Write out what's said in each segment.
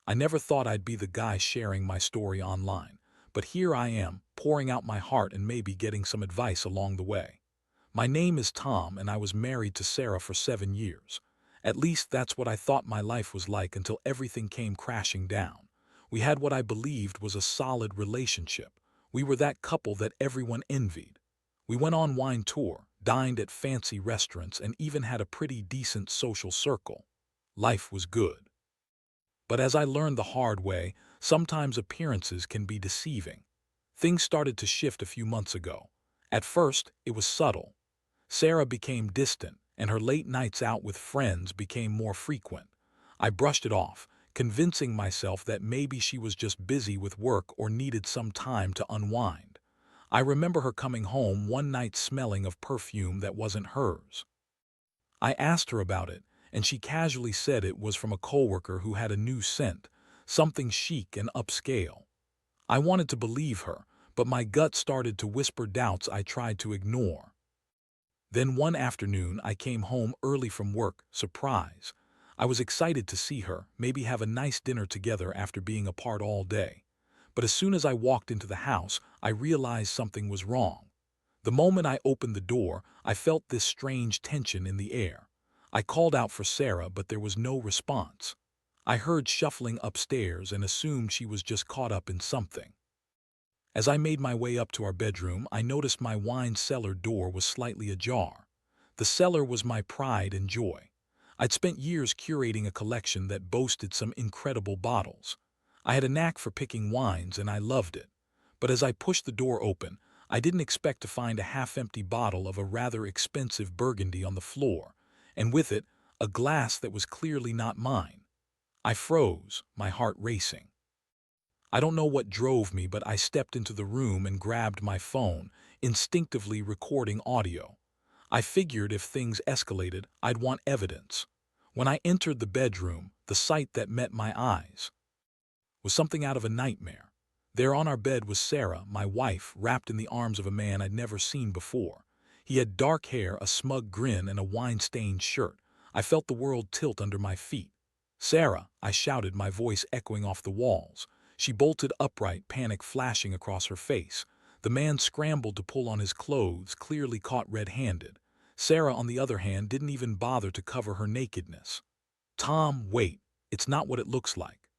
I never thought I'd be the guy sharing my story online, but here I am, pouring out my heart and maybe getting some advice along the way. My name is Tom, and I was married to Sarah for 7 years. At least that's what I thought my life was like until everything came crashing down. We had what I believed was a solid relationship. We were that couple that everyone envied. We went on wine tour, dined at fancy restaurants, and even had a pretty decent social circle. Life was good. But as I learned the hard way, sometimes appearances can be deceiving. Things started to shift a few months ago. At first, it was subtle. Sarah became distant, and her late nights out with friends became more frequent. I brushed it off, convincing myself that maybe she was just busy with work or needed some time to unwind. I remember her coming home one night smelling of perfume that wasn't hers. I asked her about it, and she casually said it was from a coworker who had a new scent, something chic and upscale. I wanted to believe her, but my gut started to whisper doubts I tried to ignore. Then one afternoon I came home early from work, surprise. I was excited to see her, maybe have a nice dinner together after being apart all day. But as soon as I walked into the house, I realized something was wrong. The moment I opened the door, I felt this strange tension in the air. I called out for Sarah, but there was no response. I heard shuffling upstairs and assumed she was just caught up in something. As I made my way up to our bedroom, I noticed my wine cellar door was slightly ajar. The cellar was my pride and joy. I'd spent years curating a collection that boasted some incredible bottles. I had a knack for picking wines and I loved it. But as I pushed the door open, I didn't expect to find a half-empty bottle of a rather expensive Burgundy on the floor, and with it, a glass that was clearly not mine. I froze, my heart racing. I don't know what drove me, but I stepped into the room and grabbed my phone, instinctively recording audio. I figured if things escalated, I'd want evidence. When I entered the bedroom, the sight that met my eyes was something out of a nightmare. There on our bed was Sarah, my wife, wrapped in the arms of a man I'd never seen before. He had dark hair, a smug grin, and a wine-stained shirt. I felt the world tilt under my feet. "Sarah!" I shouted, my voice echoing off the walls. She bolted upright, panic flashing across her face. The man scrambled to pull on his clothes, clearly caught red-handed. Sarah, on the other hand, didn't even bother to cover her nakedness. "Tom, wait. It's not what it looks like,"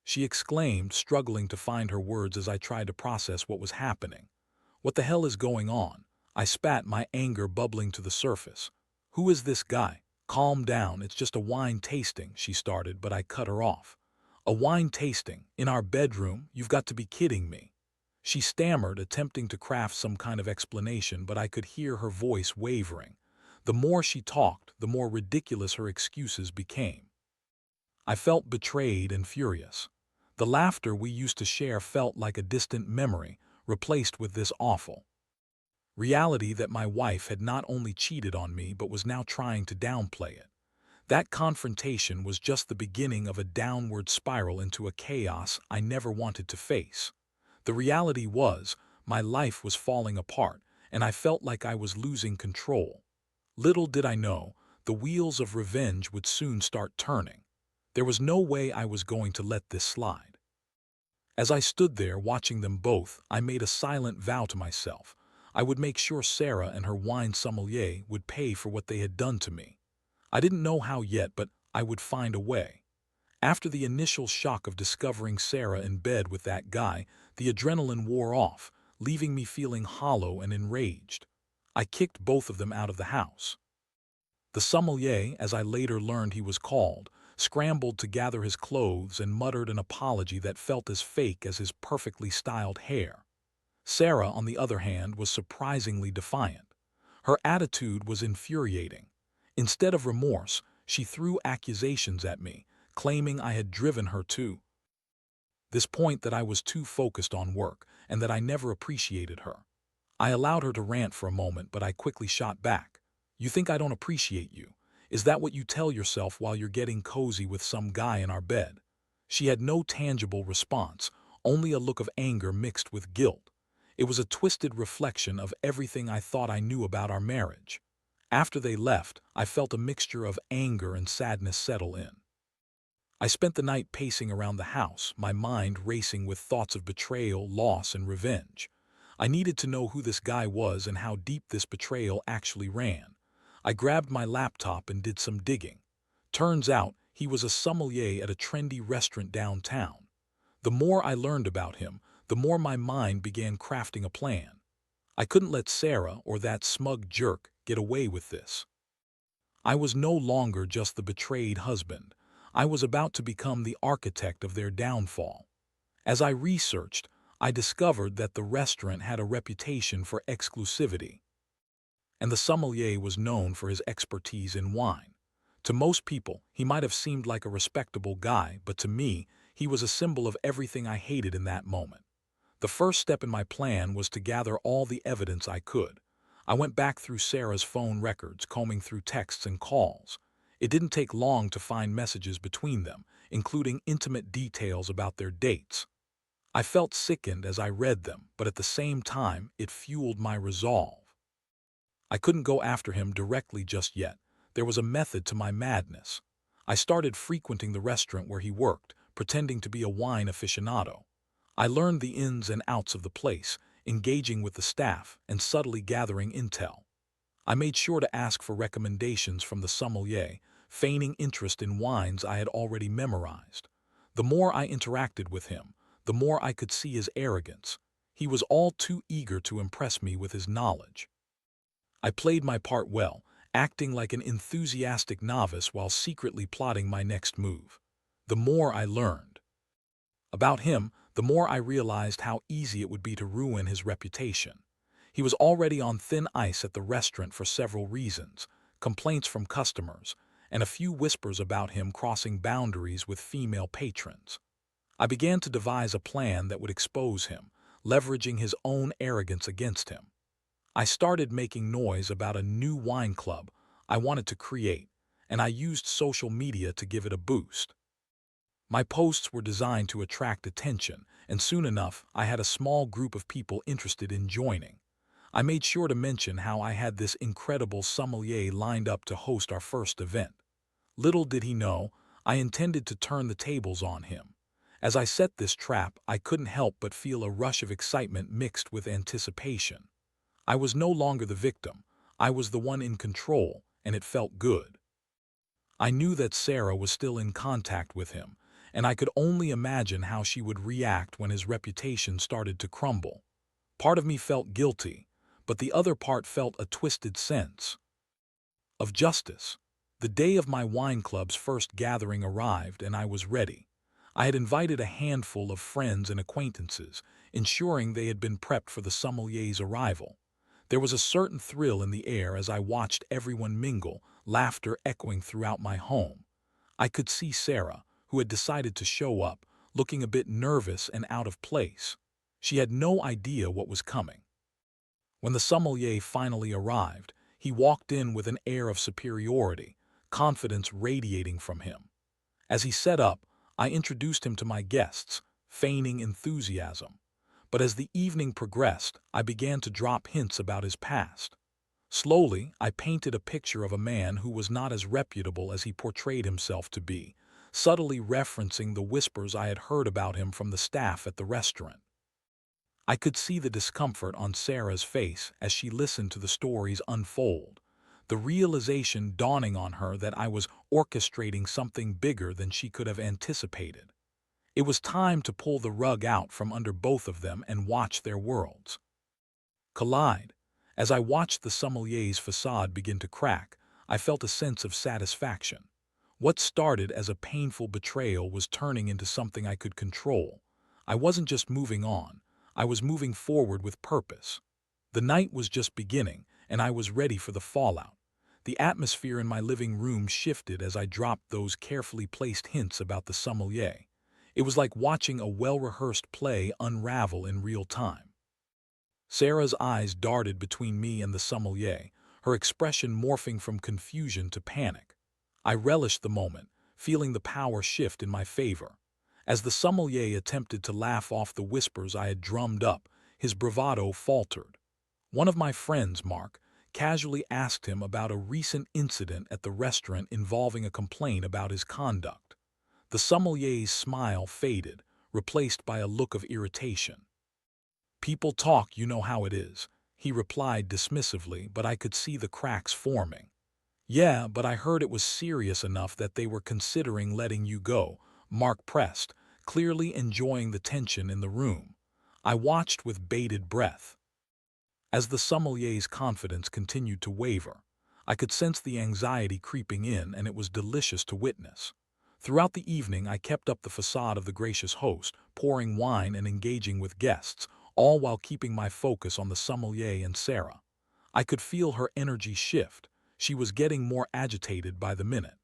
she exclaimed, struggling to find her words as I tried to process what was happening. "What the hell is going on?" I spat, my anger bubbling to the surface. "Who is this guy?" "Calm down, it's just a wine tasting," she started, but I cut her off. "A wine tasting? In our bedroom? You've got to be kidding me." She stammered, attempting to craft some kind of explanation, but I could hear her voice wavering. The more she talked, the more ridiculous her excuses became. I felt betrayed and furious. The laughter we used to share felt like a distant memory, replaced with this awful reality that my wife had not only cheated on me but was now trying to downplay it. That confrontation was just the beginning of a downward spiral into a chaos I never wanted to face. The reality was, my life was falling apart, and I felt like I was losing control. Little did I know, the wheels of revenge would soon start turning. There was no way I was going to let this slide. As I stood there watching them both, I made a silent vow to myself. I would make sure Sarah and her wine sommelier would pay for what they had done to me. I didn't know how yet, but I would find a way. After the initial shock of discovering Sarah in bed with that guy, the adrenaline wore off, leaving me feeling hollow and enraged. I kicked both of them out of the house. The sommelier, as I later learned he was called, scrambled to gather his clothes and muttered an apology that felt as fake as his perfectly styled hair. Sarah, on the other hand, was surprisingly defiant. Her attitude was infuriating. Instead of remorse, she threw accusations at me, claiming I had driven her to this point, that I was too focused on work, and that I never appreciated her. I allowed her to rant for a moment, but I quickly shot back. "You think I don't appreciate you? Is that what you tell yourself while you're getting cozy with some guy in our bed?" She had no tangible response, only a look of anger mixed with guilt. It was a twisted reflection of everything I thought I knew about our marriage. After they left, I felt a mixture of anger and sadness settle in. I spent the night pacing around the house, my mind racing with thoughts of betrayal, loss, and revenge. I needed to know who this guy was and how deep this betrayal actually ran. I grabbed my laptop and did some digging. Turns out, he was a sommelier at a trendy restaurant downtown. The more I learned about him, the more my mind began crafting a plan. I couldn't let Sarah or that smug jerk get away with this. I was no longer just the betrayed husband. I was about to become the architect of their downfall. As I researched, I discovered that the restaurant had a reputation for exclusivity, and the sommelier was known for his expertise in wine. To most people, he might have seemed like a respectable guy, but to me, he was a symbol of everything I hated in that moment. The first step in my plan was to gather all the evidence I could. I went back through Sarah's phone records, combing through texts and calls. It didn't take long to find messages between them, including intimate details about their dates. I felt sickened as I read them, but at the same time, it fueled my resolve. I couldn't go after him directly just yet. There was a method to my madness. I started frequenting the restaurant where he worked, pretending to be a wine aficionado. I learned the ins and outs of the place, engaging with the staff and subtly gathering intel. I made sure to ask for recommendations from the sommelier, feigning interest in wines I had already memorized. The more I interacted with him, the more I could see his arrogance. He was all too eager to impress me with his knowledge. I played my part well, acting like an enthusiastic novice while secretly plotting my next move. The more I learned about him, the more I realized how easy it would be to ruin his reputation. He was already on thin ice at the restaurant for several reasons: complaints from customers, and a few whispers about him crossing boundaries with female patrons. I began to devise a plan that would expose him, leveraging his own arrogance against him. I started making noise about a new wine club I wanted to create, and I used social media to give it a boost. My posts were designed to attract attention, and soon enough I had a small group of people interested in joining. I made sure to mention how I had this incredible sommelier lined up to host our first event. Little did he know, I intended to turn the tables on him. As I set this trap, I couldn't help but feel a rush of excitement mixed with anticipation. I was no longer the victim. I was the one in control, and it felt good. I knew that Sarah was still in contact with him, and I could only imagine how she would react when his reputation started to crumble. Part of me felt guilty, but the other part felt a twisted sense of justice. The day of my wine club's first gathering arrived, and I was ready. I had invited a handful of friends and acquaintances, ensuring they had been prepped for the sommelier's arrival. There was a certain thrill in the air as I watched everyone mingle, laughter echoing throughout my home. I could see Sarah, who had decided to show up, looking a bit nervous and out of place. She had no idea what was coming. When the sommelier finally arrived, he walked in with an air of superiority, confidence radiating from him. As he sat up, I introduced him to my guests, feigning enthusiasm. But as the evening progressed, I began to drop hints about his past. Slowly, I painted a picture of a man who was not as reputable as he portrayed himself to be, subtly referencing the whispers I had heard about him from the staff at the restaurant. I could see the discomfort on Sarah's face as she listened to the stories unfold, the realization dawning on her that I was orchestrating something bigger than she could have anticipated. It was time to pull the rug out from under both of them and watch their worlds collide. As I watched the sommelier's facade begin to crack, I felt a sense of satisfaction. What started as a painful betrayal was turning into something I could control. I wasn't just moving on, I was moving forward with purpose. The night was just beginning, and I was ready for the fallout. The atmosphere in my living room shifted as I dropped those carefully placed hints about the sommelier. It was like watching a well-rehearsed play unravel in real time. Sarah's eyes darted between me and the sommelier, her expression morphing from confusion to panic. I relished the moment, feeling the power shift in my favor. As the sommelier attempted to laugh off the whispers I had drummed up, his bravado faltered. One of my friends, Mark, casually asked him about a recent incident at the restaurant involving a complaint about his conduct. The sommelier's smile faded, replaced by a look of irritation. "People talk, you know how it is," he replied dismissively, but I could see the cracks forming. "Yeah, but I heard it was serious enough that they were considering letting you go," Mark pressed, clearly enjoying the tension in the room. I watched with bated breath. As the sommelier's confidence continued to waver, I could sense the anxiety creeping in, and it was delicious to witness. Throughout the evening, I kept up the facade of the gracious host, pouring wine and engaging with guests, all while keeping my focus on the sommelier and Sarah. I could feel her energy shift. She was getting more agitated by the minute.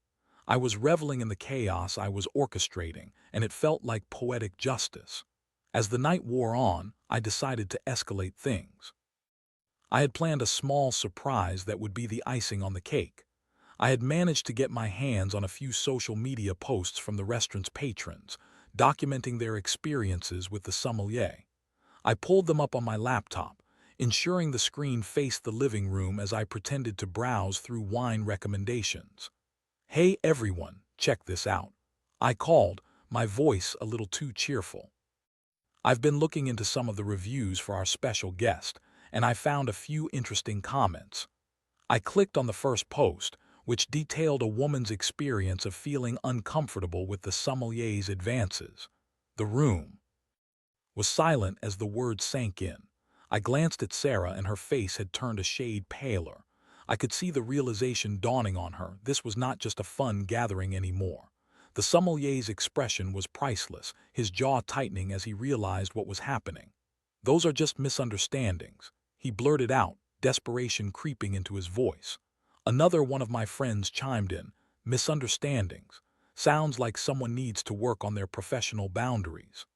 I was reveling in the chaos I was orchestrating, and it felt like poetic justice. As the night wore on, I decided to escalate things. I had planned a small surprise that would be the icing on the cake. I had managed to get my hands on a few social media posts from the restaurant's patrons, documenting their experiences with the sommelier. I pulled them up on my laptop, ensuring the screen faced the living room as I pretended to browse through wine recommendations. "Hey everyone, check this out," I called, my voice a little too cheerful. "I've been looking into some of the reviews for our special guest, and I found a few interesting comments." I clicked on the first post, which detailed a woman's experience of feeling uncomfortable with the sommelier's advances. The room was silent as the words sank in. I glanced at Sarah, and her face had turned a shade paler. I could see the realization dawning on her. This was not just a fun gathering anymore. The sommelier's expression was priceless, his jaw tightening as he realized what was happening. "Those are just misunderstandings," he blurted out, desperation creeping into his voice. Another one of my friends chimed in. "Misunderstandings. Sounds like someone needs to work on their professional boundaries."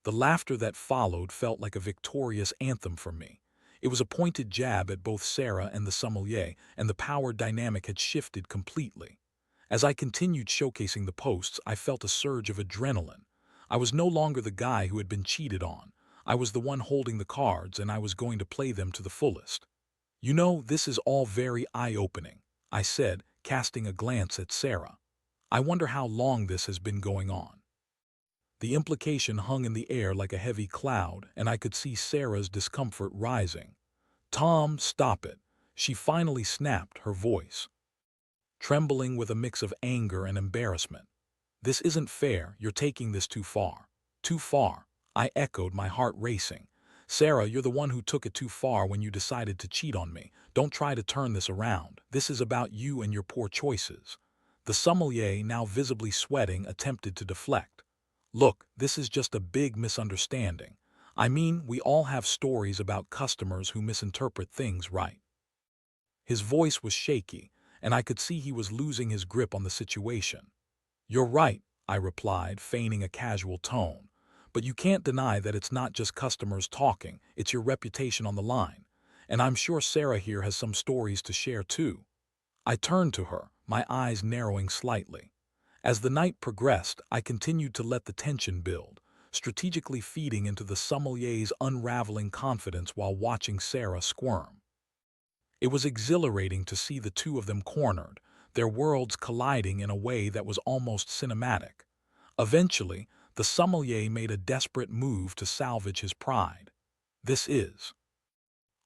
The laughter that followed felt like a victorious anthem for me. It was a pointed jab at both Sarah and the sommelier, and the power dynamic had shifted completely. As I continued showcasing the posts, I felt a surge of adrenaline. I was no longer the guy who had been cheated on. I was the one holding the cards, and I was going to play them to the fullest. "You know, this is all very eye-opening," I said, casting a glance at Sarah. "I wonder how long this has been going on." The implication hung in the air like a heavy cloud, and I could see Sarah's discomfort rising. "Tom, stop it," she finally snapped, her voice trembling with a mix of anger and embarrassment. "This isn't fair. You're taking this too far." "Too far?" I echoed, my heart racing. "Sarah, you're the one who took it too far when you decided to cheat on me. Don't try to turn this around. This is about you and your poor choices." The sommelier, now visibly sweating, attempted to deflect. "Look, this is just a big misunderstanding. I mean, we all have stories about customers who misinterpret things, right?" His voice was shaky, and I could see he was losing his grip on the situation. "You're right," I replied, feigning a casual tone. "But you can't deny that it's not just customers talking, it's your reputation on the line. And I'm sure Sarah here has some stories to share too." I turned to her, my eyes narrowing slightly. As the night progressed, I continued to let the tension build, strategically feeding into the sommelier's unraveling confidence while watching Sarah squirm. It was exhilarating to see the two of them cornered, their worlds colliding in a way that was almost cinematic. Eventually, the sommelier made a desperate move to salvage his pride. "This is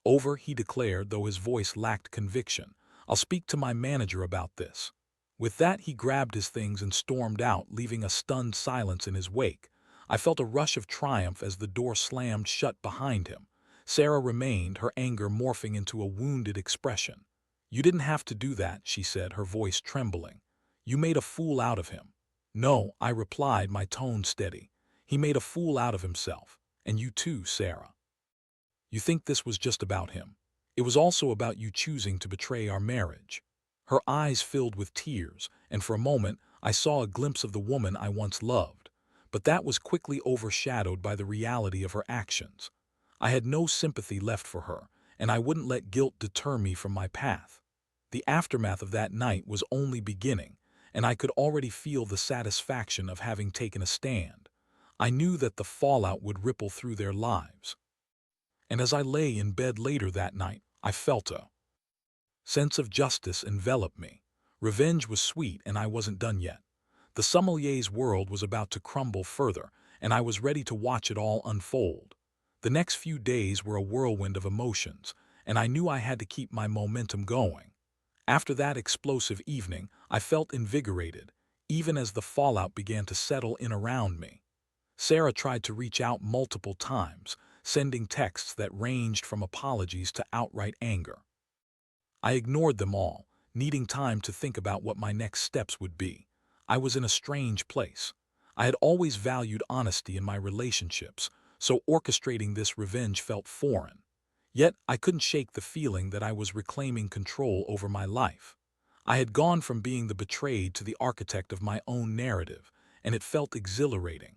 over," he declared, though his voice lacked conviction. "I'll speak to my manager about this." With that, he grabbed his things and stormed out, leaving a stunned silence in his wake. I felt a rush of triumph as the door slammed shut behind him. Sarah remained, her anger morphing into a wounded expression. "You didn't have to do that," she said, her voice trembling. "You made a fool out of him." "No," I replied, my tone steady. "He made a fool out of himself. And you too, Sarah. You think this was just about him. It was also about you choosing to betray our marriage." Her eyes filled with tears, and for a moment I saw a glimpse of the woman I once loved. But that was quickly overshadowed by the reality of her actions. I had no sympathy left for her, and I wouldn't let guilt deter me from my path. The aftermath of that night was only beginning, and I could already feel the satisfaction of having taken a stand. I knew that the fallout would ripple through their lives. And as I lay in bed later that night, I felt a sense of justice envelop me. Revenge was sweet, and I wasn't done yet. The sommelier's world was about to crumble further, and I was ready to watch it all unfold. The next few days were a whirlwind of emotions, and I knew I had to keep my momentum going. After that explosive evening, I felt invigorated, even as the fallout began to settle in around me. Sarah tried to reach out multiple times, sending texts that ranged from apologies to outright anger. I ignored them all, needing time to think about what my next steps would be. I was in a strange place. I had always valued honesty in my relationships, so orchestrating this revenge felt foreign. Yet I couldn't shake the feeling that I was reclaiming control over my life. I had gone from being the betrayed to the architect of my own narrative, and it felt exhilarating.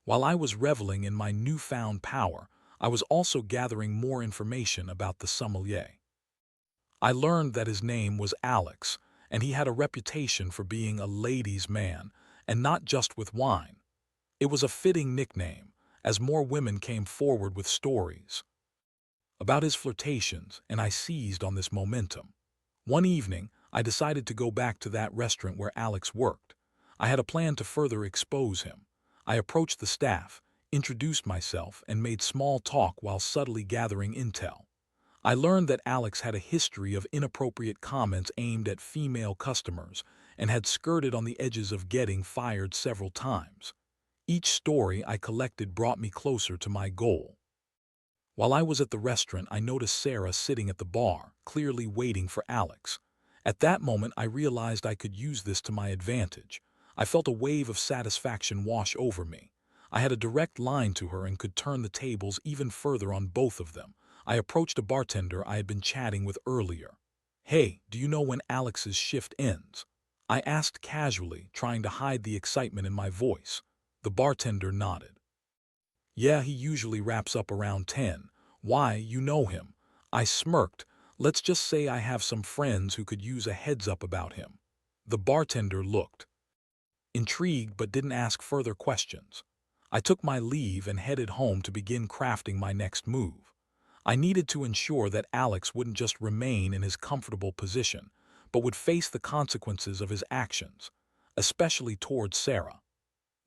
While I was reveling in my newfound power, I was also gathering more information about the sommelier. I learned that his name was Alex, and he had a reputation for being a ladies' man, and not just with wine. It was a fitting nickname, as more women came forward with stories about his flirtations, and I seized on this momentum. One evening, I decided to go back to that restaurant where Alex worked. I had a plan to further expose him. I approached the staff, introduced myself, and made small talk while subtly gathering intel. I learned that Alex had a history of inappropriate comments aimed at female customers and had skirted on the edges of getting fired several times. Each story I collected brought me closer to my goal. While I was at the restaurant, I noticed Sarah sitting at the bar, clearly waiting for Alex. At that moment, I realized I could use this to my advantage. I felt a wave of satisfaction wash over me. I had a direct line to her and could turn the tables even further on both of them. I approached a bartender I had been chatting with earlier. "Hey, do you know when Alex's shift ends?" I asked casually, trying to hide the excitement in my voice. The bartender nodded. "Yeah, he usually wraps up around 10. Why, you know him?" I smirked. "Let's just say I have some friends who could use a heads up about him." The bartender looked intrigued but didn't ask further questions. I took my leave and headed home to begin crafting my next move. I needed to ensure that Alex wouldn't just remain in his comfortable position, but would face the consequences of his actions, especially towards Sarah.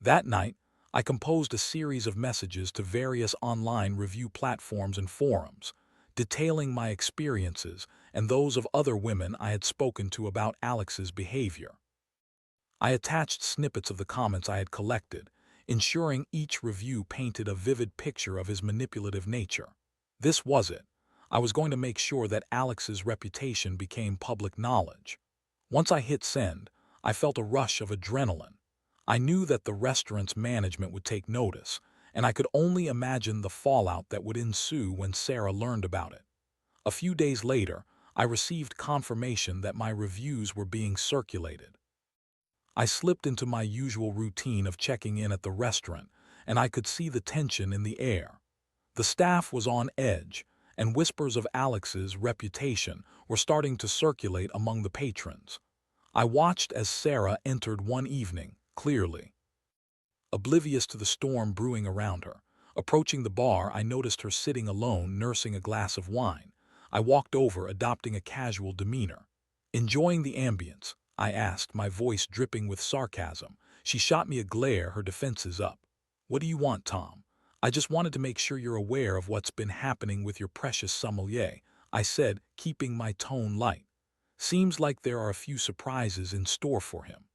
That night, I composed a series of messages to various online review platforms and forums, detailing my experiences and those of other women I had spoken to about Alex's behavior. I attached snippets of the comments I had collected, ensuring each review painted a vivid picture of his manipulative nature. This was it. I was going to make sure that Alex's reputation became public knowledge. Once I hit send, I felt a rush of adrenaline. I knew that the restaurant's management would take notice, and I could only imagine the fallout that would ensue when Sarah learned about it. A few days later, I received confirmation that my reviews were being circulated. I slipped into my usual routine of checking in at the restaurant, and I could see the tension in the air. The staff was on edge, and whispers of Alex's reputation were starting to circulate among the patrons. I watched as Sarah entered one evening, clearly oblivious to the storm brewing around her. Approaching the bar, I noticed her sitting alone, nursing a glass of wine. I walked over, adopting a casual demeanor. "Enjoying the ambience?" I asked, my voice dripping with sarcasm. She shot me a glare, her defenses up. "What do you want, Tom?" "I just wanted to make sure you're aware of what's been happening with your precious sommelier," I said, keeping my tone light. "Seems like there are a few surprises in store for him."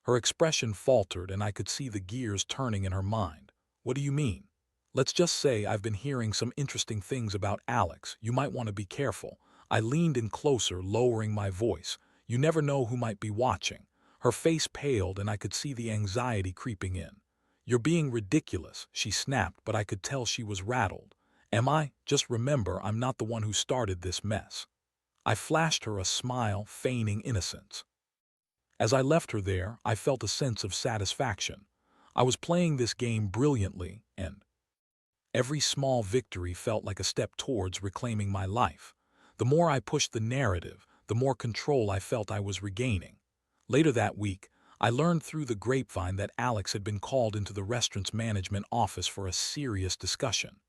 Her expression faltered, and I could see the gears turning in her mind. "What do you mean?" "Let's just say I've been hearing some interesting things about Alex. You might want to be careful." I leaned in closer, lowering my voice. "You never know who might be watching." Her face paled, and I could see the anxiety creeping in. "You're being ridiculous," she snapped, but I could tell she was rattled. "Am I? Just remember, I'm not the one who started this mess." I flashed her a smile, feigning innocence. As I left her there, I felt a sense of satisfaction. I was playing this game brilliantly, and every small victory felt like a step towards reclaiming my life. The more I pushed the narrative, the more control I felt I was regaining. Later that week, I learned through the grapevine that Alex had been called into the restaurant's management office for a serious discussion.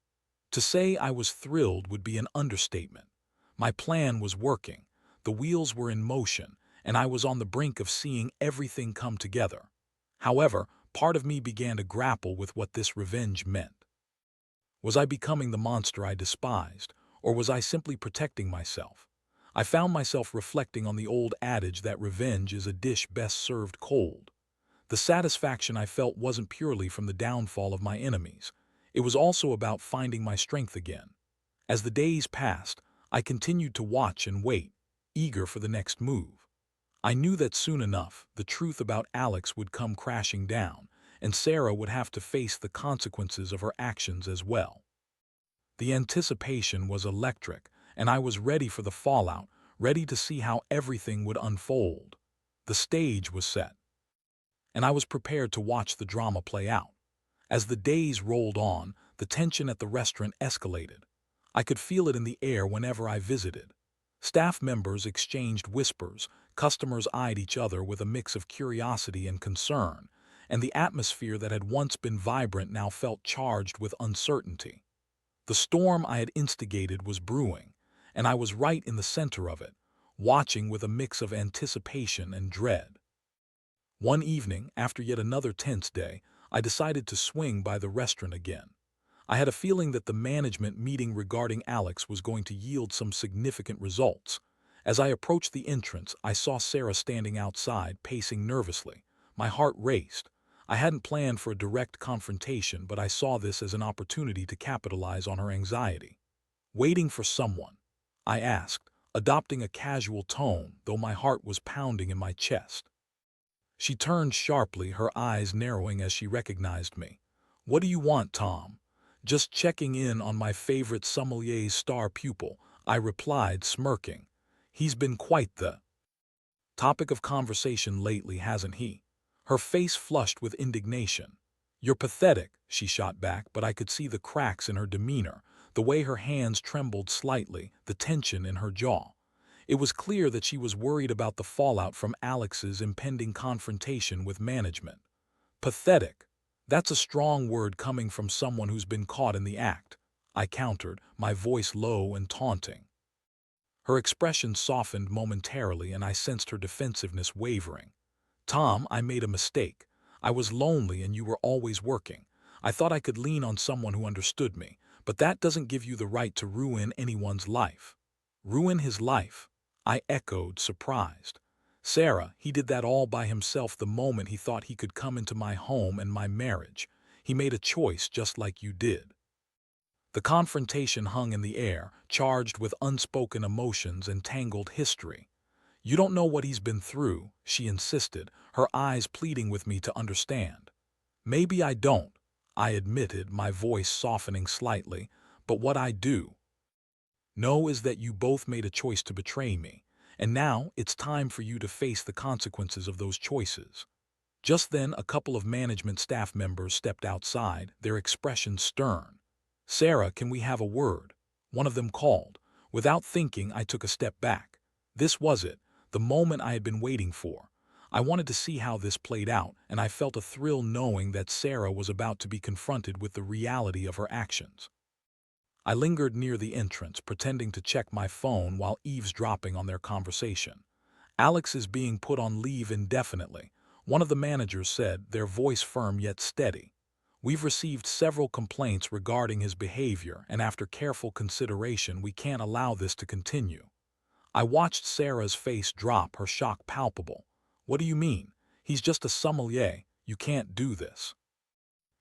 To say I was thrilled would be an understatement. My plan was working, the wheels were in motion, and I was on the brink of seeing everything come together. However, part of me began to grapple with what this revenge meant. Was I becoming the monster I despised, or was I simply protecting myself? I found myself reflecting on the old adage that revenge is a dish best served cold. The satisfaction I felt wasn't purely from the downfall of my enemies. It was also about finding my strength again. As the days passed, I continued to watch and wait, eager for the next move. I knew that soon enough, the truth about Alex would come crashing down, and Sarah would have to face the consequences of her actions as well. The anticipation was electric, and I was ready for the fallout, ready to see how everything would unfold. The stage was set, and I was prepared to watch the drama play out. As the days rolled on, the tension at the restaurant escalated. I could feel it in the air whenever I visited. Staff members exchanged whispers, customers eyed each other with a mix of curiosity and concern, and the atmosphere that had once been vibrant now felt charged with uncertainty. The storm I had instigated was brewing, and I was right in the center of it, watching with a mix of anticipation and dread. One evening, after yet another tense day, I decided to swing by the restaurant again. I had a feeling that the management meeting regarding Alex was going to yield some significant results. As I approached the entrance, I saw Sarah standing outside, pacing nervously. My heart raced. I hadn't planned for a direct confrontation, but I saw this as an opportunity to capitalize on her anxiety. "Waiting for someone?" I asked, adopting a casual tone, though my heart was pounding in my chest. She turned sharply, her eyes narrowing as she recognized me. "What do you want, Tom?" "Just checking in on my favorite sommelier's star pupil," I replied, smirking. "He's been quite the topic of conversation lately, hasn't he?" Her face flushed with indignation. "You're pathetic," she shot back, but I could see the cracks in her demeanor, the way her hands trembled slightly, the tension in her jaw. It was clear that she was worried about the fallout from Alex's impending confrontation with management. "Pathetic. That's a strong word coming from someone who's been caught in the act," I countered, my voice low and taunting. Her expression softened momentarily, and I sensed her defensiveness wavering. "Tom, I made a mistake. I was lonely and you were always working. I thought I could lean on someone who understood me, but that doesn't give you the right to ruin anyone's life." "Ruin his life?" I echoed, surprised. "Sarah, he did that all by himself the moment he thought he could come into my home and my marriage. He made a choice just like you did." The confrontation hung in the air, charged with unspoken emotions and tangled history. "You don't know what he's been through," she insisted, her eyes pleading with me to understand. "Maybe I don't," I admitted, my voice softening slightly, "but what I do know is that you both made a choice to betray me, and now it's time for you to face the consequences of those choices." Just then, a couple of management staff members stepped outside, their expressions stern. "Sarah, can we have a word?" one of them called. Without thinking, I took a step back. This was it, the moment I had been waiting for. I wanted to see how this played out, and I felt a thrill knowing that Sarah was about to be confronted with the reality of her actions. I lingered near the entrance, pretending to check my phone while eavesdropping on their conversation. "Alex is being put on leave indefinitely," one of the managers said, their voice firm yet steady. "We've received several complaints regarding his behavior, and after careful consideration, we can't allow this to continue." I watched Sarah's face drop, her shock palpable. "What do you mean? He's just a sommelier. You can't do this."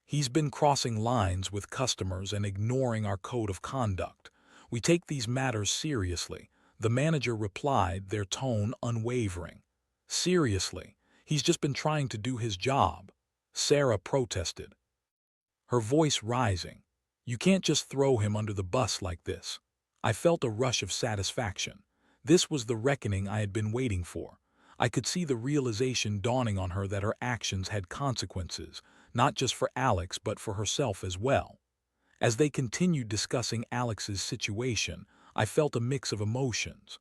"He's been crossing lines with customers and ignoring our code of conduct. We take these matters seriously," the manager replied, their tone unwavering. "Seriously? He's just been trying to do his job," Sarah protested, her voice rising. "You can't just throw him under the bus like this." I felt a rush of satisfaction. This was the reckoning I had been waiting for. I could see the realization dawning on her that her actions had consequences, not just for Alex but for herself as well. As they continued discussing Alex's situation, I felt a mix of emotions.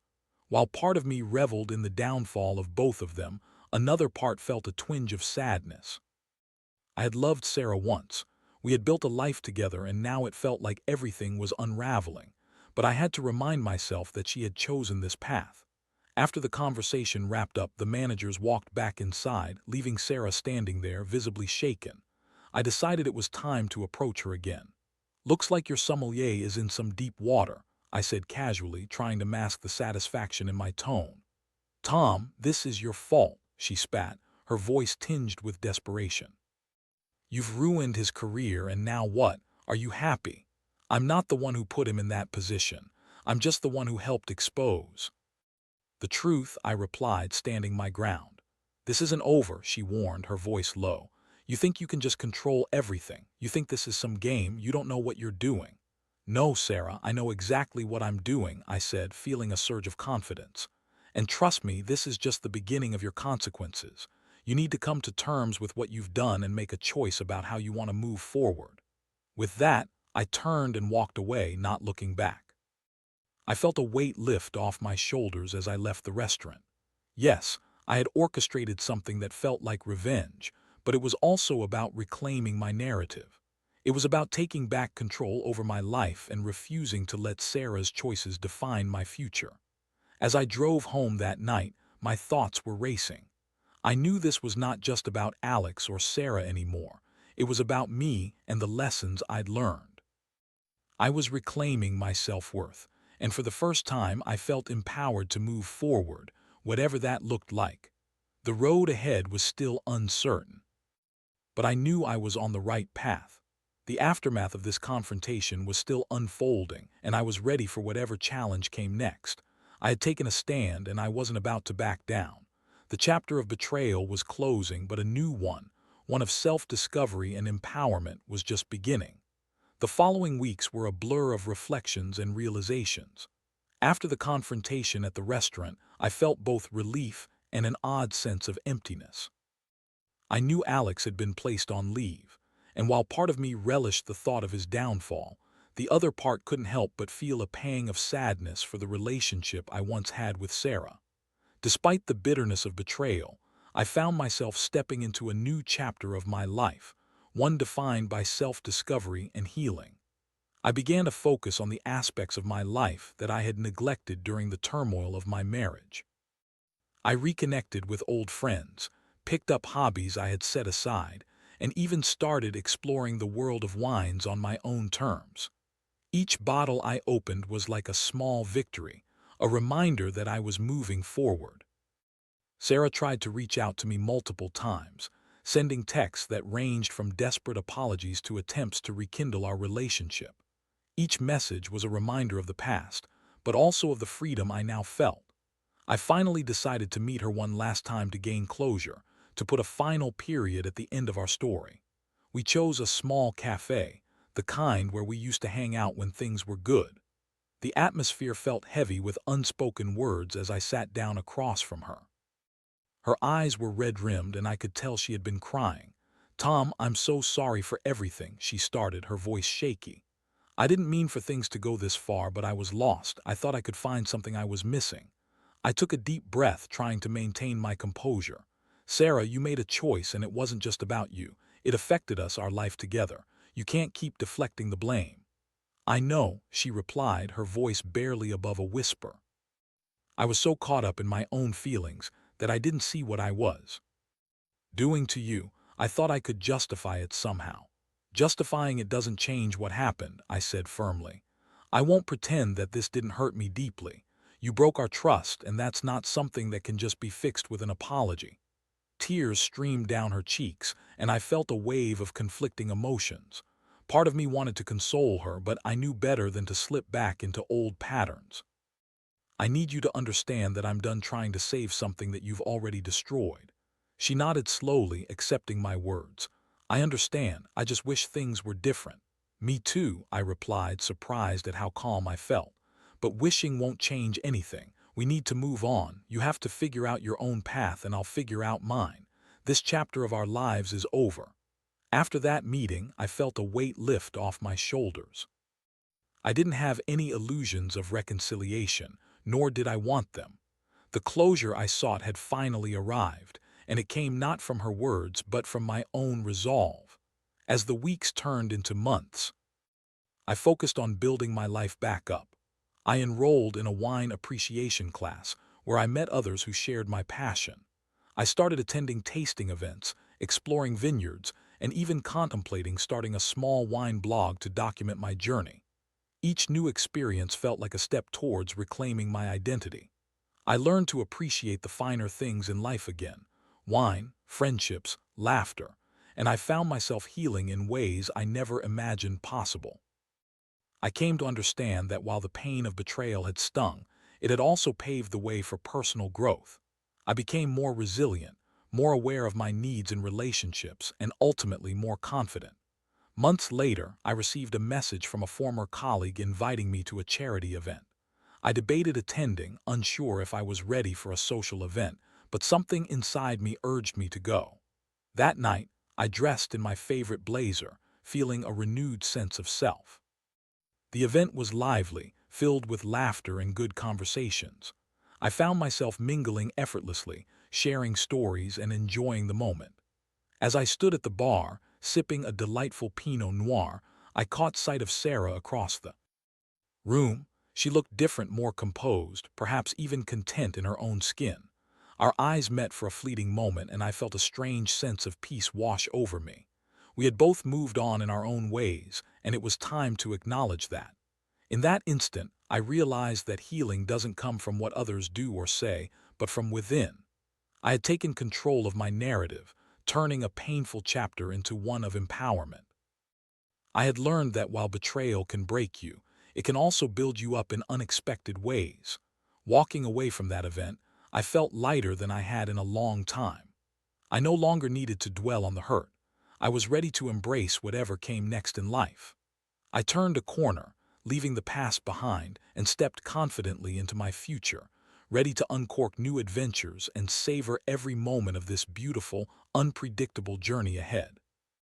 While part of me reveled in the downfall of both of them, another part felt a twinge of sadness. I had loved Sarah once. We had built a life together, and now it felt like everything was unraveling. But I had to remind myself that she had chosen this path. After the conversation wrapped up, the managers walked back inside, leaving Sarah standing there, visibly shaken. I decided it was time to approach her again. "Looks like your sommelier is in some deep water," I said casually, trying to mask the satisfaction in my tone. "Tom, this is your fault," she spat, her voice tinged with desperation. "You've ruined his career, and now what? Are you happy? I'm not the one who put him in that position. I'm just the one who helped expose." "The truth," I replied, standing my ground. "This isn't over," she warned, her voice low. "You think you can just control everything. You think this is some game. You don't know what you're doing." "No, Sarah, I know exactly what I'm doing," I said, feeling a surge of confidence. "And trust me, this is just the beginning of your consequences. You need to come to terms with what you've done and make a choice about how you want to move forward." With that, I turned and walked away, not looking back. I felt a weight lift off my shoulders as I left the restaurant. Yes, I had orchestrated something that felt like revenge, but it was also about reclaiming my narrative. It was about taking back control over my life and refusing to let Sarah's choices define my future. As I drove home that night, my thoughts were racing. I knew this was not just about Alex or Sarah anymore. It was about me and the lessons I'd learned. I was reclaiming my self-worth, and for the first time I felt empowered to move forward, whatever that looked like. The road ahead was still uncertain, but I knew I was on the right path. The aftermath of this confrontation was still unfolding, and I was ready for whatever challenge came next. I had taken a stand, and I wasn't about to back down. The chapter of betrayal was closing, but a new one of self-discovery and empowerment, was just beginning. The following weeks were a blur of reflections and realizations. After the confrontation at the restaurant, I felt both relief and an odd sense of emptiness. I knew Alex had been placed on leave, and while part of me relished the thought of his downfall, the other part couldn't help but feel a pang of sadness for the relationship I once had with Sarah. Despite the bitterness of betrayal, I found myself stepping into a new chapter of my life, one defined by self-discovery and healing. I began to focus on the aspects of my life that I had neglected during the turmoil of my marriage. I reconnected with old friends, picked up hobbies I had set aside, and even started exploring the world of wines on my own terms. Each bottle I opened was like a small victory, a reminder that I was moving forward. Sarah tried to reach out to me multiple times, sending texts that ranged from desperate apologies to attempts to rekindle our relationship. Each message was a reminder of the past, but also of the freedom I now felt. I finally decided to meet her one last time to gain closure, to put a final period at the end of our story. We chose a small cafe, the kind where we used to hang out when things were good. The atmosphere felt heavy with unspoken words as I sat down across from her. Her eyes were red-rimmed, and I could tell she had been crying. "Tom, I'm so sorry for everything," she started, her voice shaky. "I didn't mean for things to go this far, but I was lost. I thought I could find something I was missing." I took a deep breath, trying to maintain my composure. "Sarah, you made a choice, and it wasn't just about you. It affected us, our life together. You can't keep deflecting the blame." "I know," she replied, her voice barely above a whisper. I was so caught up in my own feelings that I didn't see what I was doing to you. I thought I could justify it somehow. "Justifying it doesn't change what happened," I said firmly. "I won't pretend that this didn't hurt me deeply. You broke our trust, and that's not something that can just be fixed with an apology." Tears streamed down her cheeks, and I felt a wave of conflicting emotions. Part of me wanted to console her, but I knew better than to slip back into old patterns. "I need you to understand that I'm done trying to save something that you've already destroyed." She nodded slowly, accepting my words. "I understand. I just wish things were different." "Me too," I replied, surprised at how calm I felt. "But wishing won't change anything. We need to move on. You have to figure out your own path, and I'll figure out mine. This chapter of our lives is over." After that meeting, I felt a weight lift off my shoulders. I didn't have any illusions of reconciliation, nor did I want them. The closure I sought had finally arrived, and it came not from her words but from my own resolve. As the weeks turned into months, I focused on building my life back up. I enrolled in a wine appreciation class, where I met others who shared my passion. I started attending tasting events, exploring vineyards, and even contemplating starting a small wine blog to document my journey. Each new experience felt like a step towards reclaiming my identity. I learned to appreciate the finer things in life again: wine, friendships, laughter, and I found myself healing in ways I never imagined possible. I came to understand that while the pain of betrayal had stung, it had also paved the way for personal growth. I became more resilient, more aware of my needs in relationships, and ultimately more confident. Months later, I received a message from a former colleague inviting me to a charity event. I debated attending, unsure if I was ready for a social event, but something inside me urged me to go. That night, I dressed in my favorite blazer, feeling a renewed sense of self. The event was lively, filled with laughter and good conversations. I found myself mingling effortlessly, sharing stories and enjoying the moment. As I stood at the bar, sipping a delightful Pinot Noir, I caught sight of Sarah across the room. She looked different, more composed, perhaps even content in her own skin. Our eyes met for a fleeting moment, and I felt a strange sense of peace wash over me. We had both moved on in our own ways, and it was time to acknowledge that. In that instant, I realized that healing doesn't come from what others do or say, but from within. I had taken control of my narrative, turning a painful chapter into one of empowerment. I had learned that while betrayal can break you, it can also build you up in unexpected ways. Walking away from that event, I felt lighter than I had in a long time. I no longer needed to dwell on the hurt. I was ready to embrace whatever came next in life. I turned a corner, leaving the past behind, and stepped confidently into my future, ready to uncork new adventures and savor every moment of this beautiful, unpredictable journey ahead.